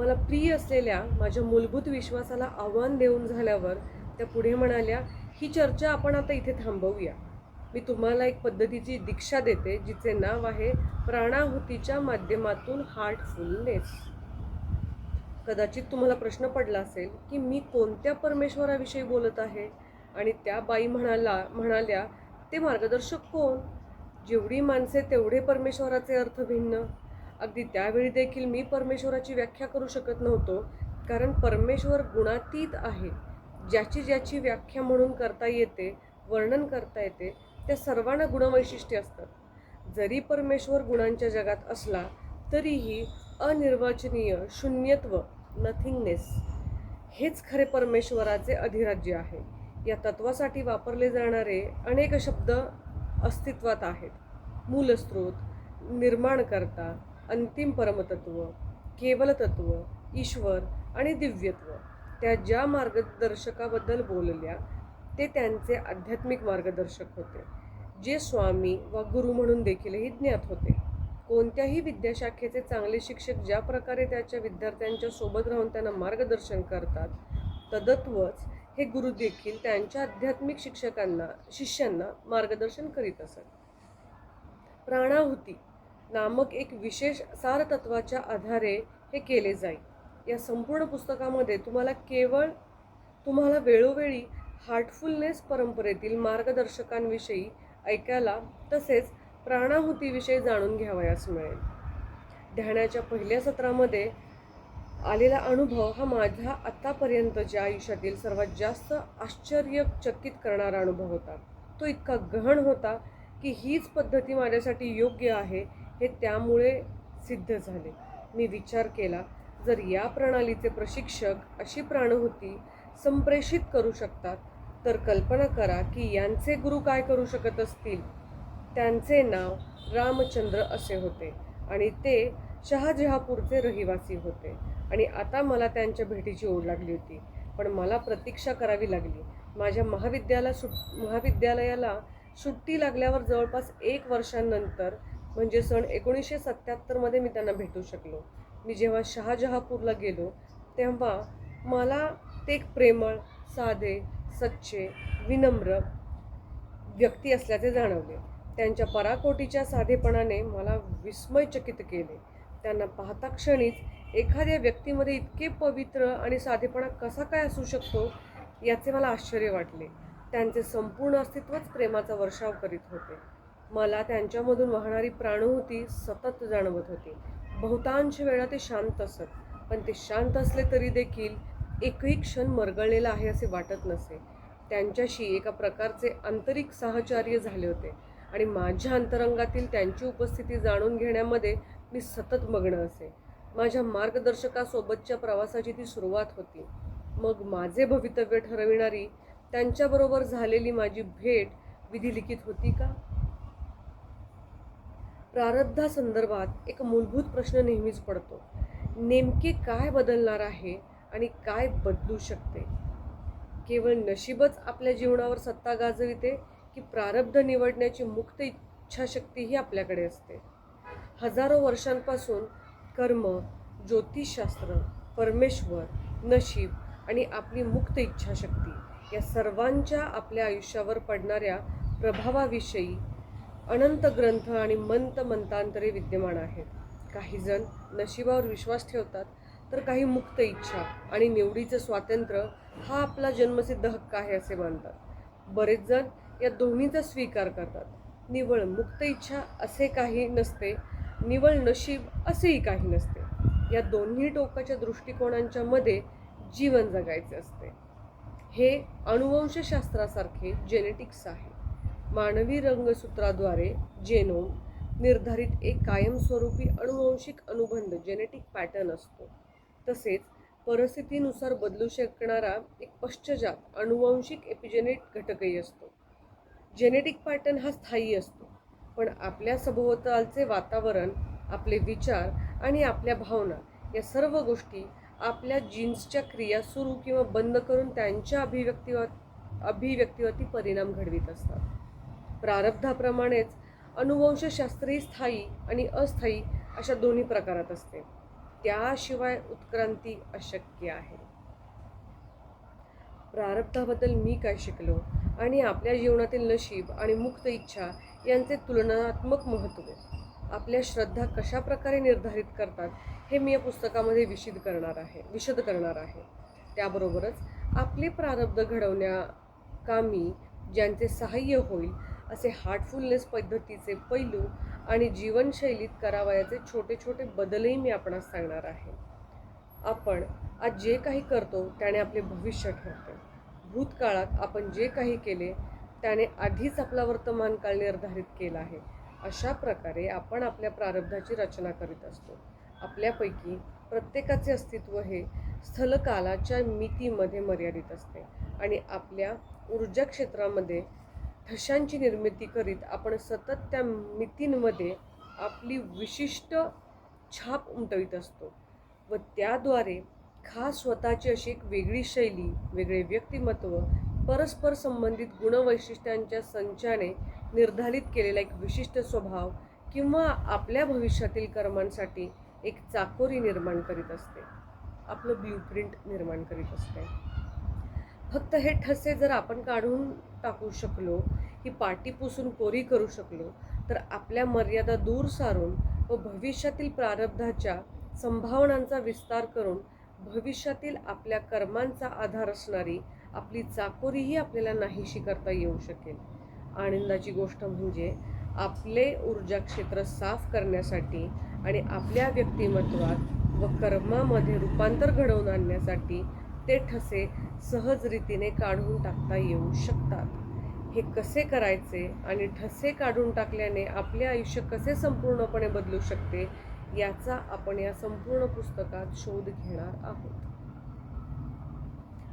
मला प्रिय असलेल्या माझ्या मूलभूत विश्वासाला आव्हान देऊन झाल्यावर त्या पुढे म्हणाल्या, ही चर्चा आपण आता इथे थांबवूया. मी तुम्हाला एक पद्धतीची दीक्षा देते जिचे नाव आहे प्राणाहुतीच्या माध्यमातून हार्टफुलनेस. कदाचित तुम्हाला प्रश्न पडला असेल की मी कोणत्या परमेश्वराविषयी बोलत आहे. आणि त्या बाई म्हणाल्या, ते मार्गदर्शक कोण? जेवढी माणसे तेवढे परमेश्वराचे अर्थ भिन्न. अगदी त्यावेळी देखील मी परमेश्वराची व्याख्या करू शकत नव्हतो, कारण परमेश्वर गुणातीत आहे. ज्याची ज्याची व्याख्या म्हणून करता येते, वर्णन करता येते, त्या सर्वांना गुणवैशिष्ट्ये असतात. जरी परमेश्वर गुणांच्या जगात असला तरीही अनिर्वचनीय शून्यत्व, नथिंगनेस, हेच खरे परमेश्वराचे अधिराज्य आहे. या तत्वासाठी वापरले जाणारे अनेक शब्द अस्तित्वात आहेत. मूलस्रोत, निर्माणकर्ता, अंतिम परमतत्व, केवलतत्व, ईश्वर आणि दिव्यत्व. त्या ज्या मार्गदर्शकाबद्दल बोलल्या ते त्यांचे आध्यात्मिक मार्गदर्शक होते, जे स्वामी व गुरु म्हणून देखीलही ज्ञात होते. कोणत्याही विद्याशाखेचे चांगले शिक्षक ज्या प्रकारे त्याच्या विद्यार्थ्यांच्या सोबत राहून त्यांना मार्गदर्शन करतात, तद्वतच हे गुरु देखील त्यांच्या आध्यात्मिक शिष्यांना मार्गदर्शन करीत असत. प्राणाहुती नामक एक विशेष सारतत्वाच्या आधारे हे केले जाईल. या संपूर्ण पुस्तकामध्ये तुम्हाला वेळोवेळी हार्टफुलनेस परंपरेतील मार्गदर्शकांविषयी ऐकायला तसेच प्राणाहुतीविषयी जाणून घ्यावयास मिळेल. ध्यानाच्या पहिल्या सत्रामध्ये आलेला अनुभव हा माझ्या आतापर्यंतच्या आयुष्यातील सर्वात जास्त आश्चर्यचकित करणारा अनुभव होता. तो इतका गहन होता की हीच पद्धती माझ्यासाठी योग्य आहे हे त्यामुळे सिद्ध झाले. मी विचार केला, जर या प्रणालीचे प्रशिक्षक अशी प्राणाहुती संप्रेषित करू शकतात तर कल्पना करा की यांचे गुरु काय करू शकत असतील. त्यांचे नाव रामचंद्र असे होते आणि ते शहाजहापूरचे रहिवासी होते. आणि आता मला त्यांच्या भेटीची ओढ लागली होती, पण मला प्रतीक्षा करावी लागली. माझ्या महाविद्यालयाला सुट्टी लागल्यावर जवळपास 1 वर्षांनंतर म्हणजे सन 1977 मी त्यांना भेटू शकलो. मी जेव्हा शहाजहापूरला गेलो तेव्हा मला ते एक प्रेमळ, साधे, सच्चे, विनम्र व्यक्ती असल्याचे जाणवले. त्यांच्या पराकोटीच्या साधेपणाने मला विस्मयचकित केले. त्यांना पाहता क्षणीच एखाद्या व्यक्तीमध्ये इतके पवित्र आणि साधेपणा कसा काय असू शकतो याचे मला आश्चर्य वाटले. त्यांचे संपूर्ण अस्तित्वच प्रेमाचा वर्षाव करीत होते. मला त्यांच्यामधून वाहणारी प्राणाहुती सतत जाणवत होती. बहुतांश वेळा ते शांत असत, पण ते शांत असले तरी देखील एकही क्षण मरगळलेला आहे असे वाटत नसे. त्यांच्याशी एका प्रकारचे आंतरिक साहचर्य झाले होते आणि माझ्या अंतरंगातील त्यांची उपस्थिती जाणून घेण्यामध्ये मी सतत मग्न असे. माझ्या मार्गदर्शकासोबतच्या प्रवासाची ती सुरुवात होती. मग माझे भवितव्य ठरविणारी त्यांच्याबरोबर झालेली माझी भेट विधिलिखित होती का? प्रारब्धासंदर्भात एक मूलभूत प्रश्न नेहमीच पडतो. नेमके काय बदलणार आहे आणि काय बदलू शकते? केवळ नशीबच आपल्या जीवनावर सत्ता गाजविते की प्रारब्ध निवडण्याची मुक्त इच्छाशक्तीही आपल्याकडे असते? हजारो वर्षांपासून कर्म, ज्योतिषशास्त्र, परमेश्वर, नशीब आणि आपली मुक्त इच्छाशक्ती या सर्वांच्या आपल्या आयुष्यावर पडणाऱ्या प्रभावाविषयी अनंत ग्रंथ आणि मंतांतरे विद्यमान आहेत. काही जण नशिबावर विश्वास ठेवतात, तर काही मुक्त इच्छा आणि निवडीचं स्वातंत्र्य हा आपला जन्मसिद्ध हक्क आहे असे मानतात. बरेच जण या दोन्हीचा स्वीकार करतात. निव्वळ मुक्त इच्छा असे काही नसते, निव्वळ नशीब असेही काही नसते. या दोन्ही टोकाच्या दृष्टिकोनांच्या मध्ये जीवन जगायचे असते. हे अनुवंशशास्त्रासारखे जेनेटिक्स आहे. मानवी रंगसूत्राद्वारे जेनोम निर्धारित एक कायमस्वरूपी अनुवंशिक अनुबंध जेनेटिक पॅटर्न असतो. तसेच परिस्थितीनुसार बदलू शकणारा एक पश्चजात अनुवंशिक एपिजेनेट घटकही असतो. जेनेटिक पॅटर्न हा स्थायी असतो, पण आपल्या सभोवतालचे वातावरण, आपले विचार आणि आपल्या भावना या सर्व गोष्टी आपल्या जीन्सच्या क्रिया सुरू किंवा बंद करून त्यांच्या अभिव्यक्तीवरती परिणाम घडवीत असतात. प्रारब्धाप्रमाणेच अनुवंशशास्त्रही स्थायी आणि अस्थायी अशा दोन्ही प्रकारात असते. त्याशिवाय उत्क्रांती अशक्य आहे. प्रारब्धाबद्दल मी काय शिकलो आणि आपल्या जीवनातील नशीब आणि मुक्त इच्छा यांचे तुलनात्मक महत्त्व, आपल्या श्रद्धा कशा प्रकारे निर्धारित करतात हे मी या पुस्तकामध्ये विशद करणार आहे. त्याबरोबरच आपले प्रारब्ध घडवण्याकामी ज्यांचे सहाय्य होईल असे हार्टफुलनेस पद्धतीचे पैलू आणि जीवनशैलीत करावयाचे छोटे छोटे बदलही मी आपणास सांगणार आहे. आपण आज जे काही करतो त्याने आपले भविष्य ठरते. भूतकाळात आपण जे काही केले त्याने आधीच आपला वर्तमान काळ निर्धारित केला आहे. अशा प्रकारे आपण आपल्या प्रारब्धाची रचना करीत असतो. आपल्यापैकी प्रत्येकाचे अस्तित्व हे स्थलकालाच्या मितीमध्ये मर्यादित असते आणि आपल्या ऊर्जा क्षेत्रामध्ये ठशांची निर्मिती करीत आपण सतत त्या मितींमध्ये आपली विशिष्ट छाप उमटवित असतो व त्याद्वारे खास स्वतःची अशी एक वेगळी शैली, वेगळे व्यक्तिमत्व, परस्पर संबंधित गुणवैशिष्ट्यांच्या संचाने निर्धारित केलेला एक विशिष्ट स्वभाव किंवा आपल्या भविष्यातील कर्मांसाठी एक चाकोरी निर्माण करीत असते, आपलं ब्ल्यूप्रिंट निर्माण करीत असते. फक्त हे ठसे जर आपण काढून टाकू शकलो, ही पाटी पुसून कोरी करू शकलो, तर आपल्या मर्यादा दूर सारून व भविष्यातील प्रारब्धाच्या संभावनांचा विस्तार करून भविष्यातील आपल्या कर्मांचा आधार असणारी आपली चाकोरीही आपल्याला नाहीशी करता येऊ शकेल. आनंदाची गोष्ट म्हणजे आपले ऊर्जा क्षेत्र साफ करण्यासाठी आणि आपल्या व्यक्तिमत्वात व कर्मामध्ये रूपांतर घडवून आणण्यासाठी ते ठसे सहजरीतीने काढून टाकता येऊ शकतात. हे कसे करायचे आणि ठसे काढून टाकल्याने आपले आयुष्य कसे संपूर्णपणे बदलू शकते याचा आपण या संपूर्ण पुस्तकात शोध घेणार आहोत.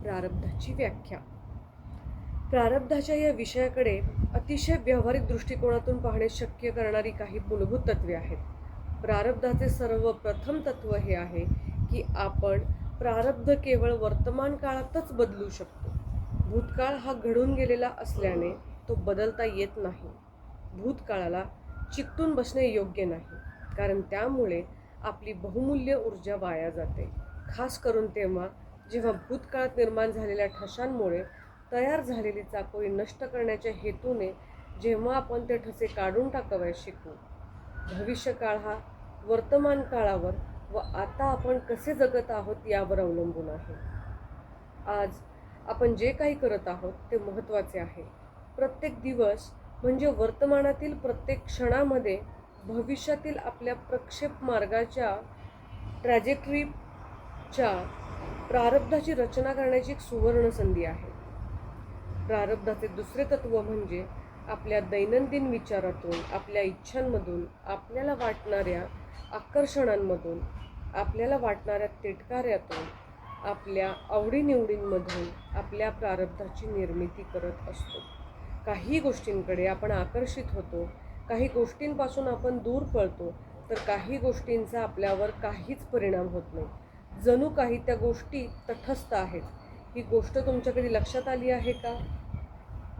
प्रारब्धाची व्याख्या. प्रारब्धाच्या या विषयाकडे अतिशय व्यावहारिक दृष्टिकोनातून पाहणे शक्य करणारी काही मूलभूत तत्वे आहेत. प्रारब्धाचे सर्वप्रथम तत्व हे आहे की आपण प्रारब्ध केवळ वर्तमान काळातच बदलू शकतो. भूतकाळ हा घडून गेलेला असल्याने तो बदलता येत नाही. भूतकाळाला चिकटून बसणे योग्य नाही, कारण त्यामुळे आपली बहुमूल्य ऊर्जा वाया जाते. खास करून तेव्हा जेव्हा भूतकाळात निर्माण झालेल्या ठशांमुळे तयार झालेली चाकोरी नष्ट करण्याच्या हेतूने जेव्हा आपण ते ठसे काढून टाकावयास शिकू. भविष्यकाळ हा वर्तमान काळावर व आता आपण कसे जगत आहोत यावर अवलंबून आहे. आज आपण जे काही करत आहोत ते महत्त्वाचे आहे. प्रत्येक दिवस म्हणजे वर्तमानातील प्रत्येक क्षणामध्ये भविष्यातील आपल्या प्रक्षेप मार्गाच्या ट्रॅजेक्टरीच्या प्रारब्धाची रचना करण्याची एक सुवर्ण संधी आहे. प्रारब्धाचे दुसरे तत्व म्हणजे आपल्या दैनंदिन विचारातून, आपल्या इच्छांमधून, आपल्याला वाटणाऱ्या आकर्षणांमधून, आपल्याला वाटणाऱ्या तिटकाऱ्यातून, आपल्या आवडीनिवडींमधून आपल्या प्रारब्धाची निर्मिती करत असतो. काही गोष्टींकडे आपण आकर्षित होतो, काही गोष्टींपासून आपण दूर पळतो, तर काही गोष्टींचा आपल्यावर काहीच परिणाम होत नाही. जणू काही त्या गोष्टी तटस्थ आहेत. ही गोष्ट तुमच्या कधी लक्षात आली आहे का?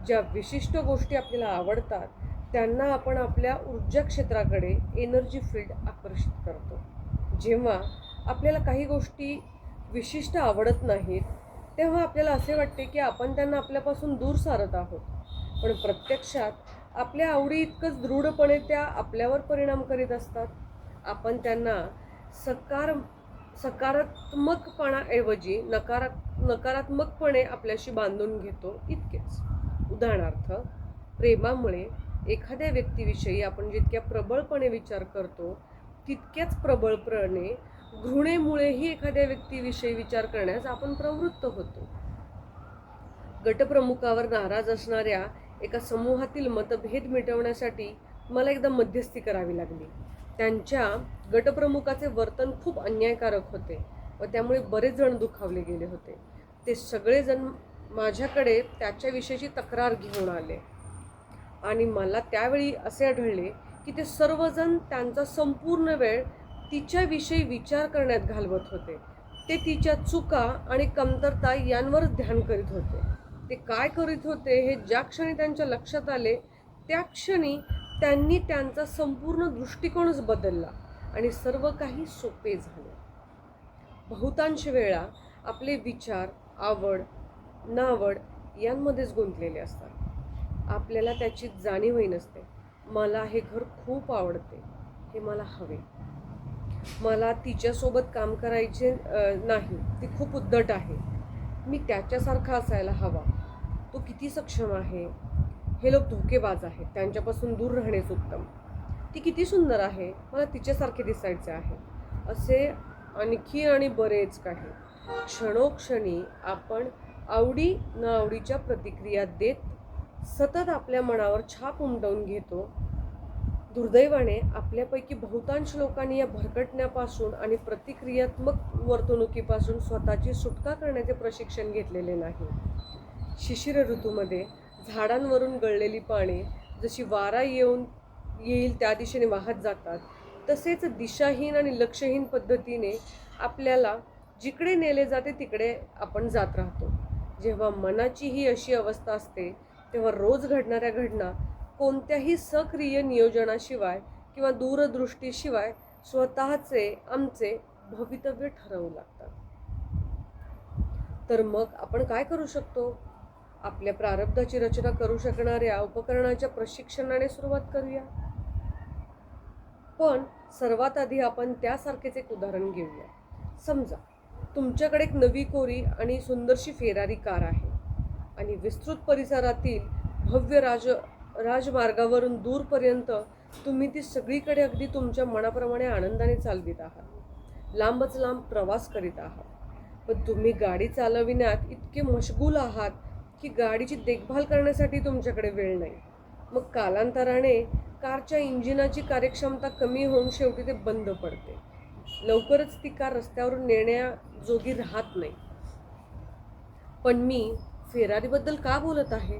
ज्या विशिष्ट गोष्टी आपल्याला आवडतात त्यांना आपण आपल्या ऊर्जा क्षेत्राकडे, एनर्जी फील्ड आकर्षित करतो. जेव्हा आपल्याला काही गोष्टी विशिष्ट आवडत नाहीत तेव्हा आपल्याला असे वाटते की आपण त्यांना आपल्यापासून दूर सारत आहोत, पण प्रत्यक्षात आपल्या आवडी इतकंच दृढपणे त्या आपल्यावर परिणाम करीत असतात. आपण त्यांना सकारात्मकपणाऐवजी नकारात्मकपणे आपल्याशी बांधून घेतो इतकेच. उदाहरणार्थ, प्रेमामुळे एखाद्या व्यक्तीविषयी आपण जितक्या प्रबळपणे विचार करतो तितक्याच प्रबळपणे घृणेमुळेही एखाद्या व्यक्तीविषयी विचार करण्यास आपण प्रवृत्त होतो. गटप्रमुखावर नाराज असणाऱ्या एका समूहातील मतभेद मिटवण्यासाठी मला एकदा मध्यस्थी करावी लागली. त्यांच्या गटप्रमुखाचे वर्तन खूप अन्यायकारक होते व त्यामुळे बरेच जण दुखावले गेले होते. ते सगळेजण माझ्याकडे त्याच्याविषयीची तक्रार घेऊन आले आणि मला त्यावेळी असे आढळले की ते सर्वजण त्यांचा संपूर्ण वेळ तिच्याविषयी विचार करण्यात घालवत होते. ते तिच्या चुका आणि कमतरता यांवरच ध्यान करीत होते. ते काय करीत होते हे ज्या क्षणी त्यांच्या लक्षात आले त्या क्षणी त्यांनी त्यांचा संपूर्ण दृष्टिकोनच बदलला आणि सर्व काही सोपे झाले. बहुतांश वेळा आपले विचार, आवड, नावड यांमध्येच गुंतलेले असतात. आपल्याला त्याची जाणीवही नसते. मला हे घर खूप आवडते, हे मला हवे. मला तिच्यासोबत काम करायचे नाही, ती खूप उद्धट आहे, मी त्याच्यासारखा असायला हवा. तो किती सक्षम आहे, हे लोक धोकेबाज आहेत, त्यांच्यापासून दूर राहणेच उत्तम. ती किती सुंदर आहे, मला तिच्यासारखे दिसायचे आहे. असे आणखी आणि बरेच काही. क्षणोक्षणी आपण आवडी न आवडीच्या प्रतिक्रिया देत सतत आपल्या मनावर छाप उमटवून घेतो. दुर्दैवाने आपल्यापैकी बहुतांश लोकांनी या भरकटण्यापासून आणि प्रतिक्रियात्मक वर्तणुकीपासून स्वतःची सुटका करण्याचे प्रशिक्षण घेतलेले नाही. शिशिर ऋतूमध्ये झाडांवरून गळलेली पाने जशी वारा येईल त्या दिशेने वाहत जातात, तसेच दिशाहीन आणि लक्षहीन पद्धतीने आपल्याला जिकडे नेले जाते तिकडे आपण जात राहतो. जेव्हा मनाची ही अशी अवस्था असते तेव्हा रोज घडणाऱ्या घटना कोणत्याही सक्रिय नियोजनाशिवाय किंवा दूरदृष्टीशिवाय स्वतःचे आमचे भवितव्य ठरवू लागतात. तर मग आपण काय करू शकतो? आपल्या प्रारब्धाची रचना करू शकणाऱ्या उपकरणाच्या प्रशिक्षणाने सुरुवात करूया. पण सर्वात आधी आपण त्यासारखेच एक उदाहरण घेऊया. समजा तुमच्याकडे एक नवी कोरी आणि सुंदरशी फेरारी कार आहे आणि विस्तृत परिसरातील भव्य राजमार्गावरून दूरपर्यंत तुम्ही ती सगळीकडे अगदी तुमच्या मनाप्रमाणे आनंदाने चालवित आहात. लांबच लांब प्रवास करीत आहात. पण तुम्ही गाडी चालविण्यात इतके मशगूल आहात की गाडीची देखभाल करण्यासाठी तुमच्याकडे वेळ नाही. मग कालांतराने कारच्या इंजिनाची कार्यक्षमता कमी होऊन शेवटी ते बंद पडते. लवकरच ती कार रस्त्यावरून नेण्याजोगी राहत नाही. पण मी फेरारीबद्दल का बोलत आहे?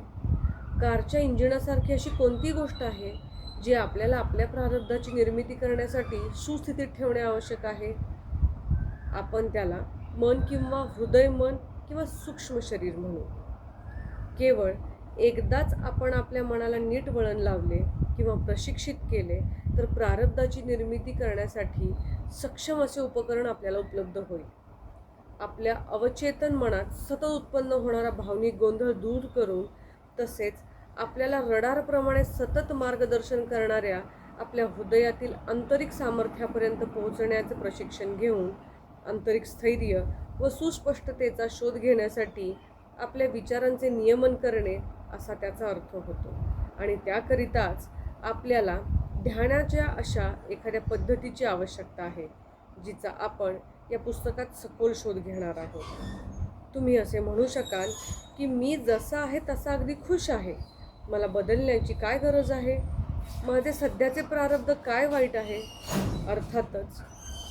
कारच्या इंजिनासारखी अशी कोणती गोष्ट आहे जी आपल्याला आपल्या प्रारब्धाची निर्मिती करण्यासाठी सुस्थितीत ठेवणे आवश्यक आहे? आपण त्याला मन किंवा हृदय मन किंवा सूक्ष्म शरीर म्हणू. केवळ एकदाच आपण आपल्या मनाला नीट वळण लावले किंवा प्रशिक्षित केले तर प्रारब्धाची निर्मिती करण्यासाठी सक्षम असे उपकरण आपल्याला उपलब्ध होईल. आपल्या अवचेतन मनात सतत उत्पन्न होणारा भावनिक गोंधळ दूर करून, तसेच आपल्याला रडारप्रमाणे सतत मार्गदर्शन करणाऱ्या आपल्या हृदयातील आंतरिक सामर्थ्यापर्यंत पोहोचण्याचे प्रशिक्षण घेऊन आंतरिक स्थैर्य व सुस्पष्टतेचा शोध घेण्यासाठी आपल्या विचारांचे नियमन करणे असा त्याचा अर्थ होतो. आणि त्याकरिताच आपल्याला ध्यानाच्या अशा एखाद्या पद्धतीची आवश्यकता आहे जिचा आपण या पुस्तकात सखोल शोध घेणार आहोत. तुम्ही असे म्हणू शकाल की मी जसा आहे तसा अगदी खुश आहे. मला बदलण्याची काय गरज आहे? माझे सध्याचे प्रारब्ध काय वाईट आहे? अर्थातच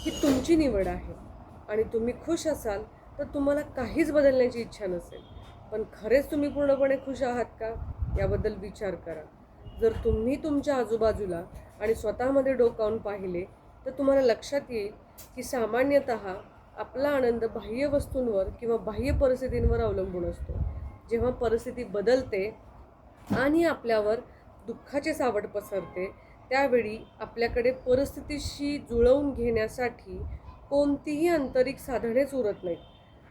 ही तुमची निवड आहे आणि तुम्ही खुश असाल तर तुम्हाला काहीच बदलण्याची इच्छा नसेल. पण खरेच तुम्ही पूर्णपणे खुश आहात का याबद्दल विचार करा. जर तुम्ही तुमच्या आजूबाजूला आणि स्वतःमध्ये डोकावून पाहिले तर तुम्हाला लक्षात येईल की सामान्यतः आपला आनंद बाह्य वस्तूंवर किंवा बाह्य परिस्थितींवर अवलंबून असतो. जेव्हा परिस्थिती बदलते आणि आपल्यावर दुःखाचे सावट पसरते त्यावेळी आपल्याकडे परिस्थितीशी जुळवून घेण्यासाठी कोणतीही आंतरिक साधनेच उरत नाहीत.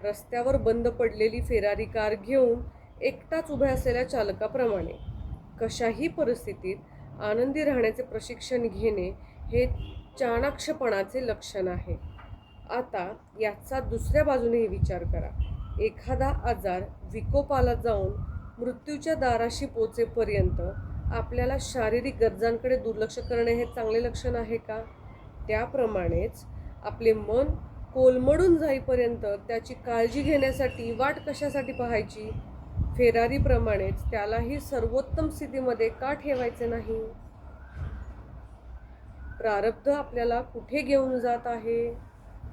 रस्त्यावर बंद पडलेली फेरारी कार घेऊन एकटाच उभ्या असलेल्या चालकाप्रमाणे कशाही परिस्थितीत आनंदी राहण्याचे प्रशिक्षण घेणे हे चाणाक्षपणाचे लक्षण आहे. आता याचा दुसऱ्या बाजूनेही विचार करा. एखादा आजार विकोपाला जाऊन मृत्यूच्या दाराशी पोचेपर्यंत आपल्याला शारीरिक गरजांकडे दुर्लक्ष करणे हे चांगले लक्षण आहे का? त्याप्रमाणेच आपले मन कोलमडून जाईपर्यंत त्याची काळजी घेण्यासाठी वाट कशासाठी पाहायची? फेरारीप्रमाणेच त्यालाही सर्वोत्तम स्थितीमध्ये का ठेवायचे नाही? प्रारब्ध आपल्याला कुठे घेऊन जात आहे?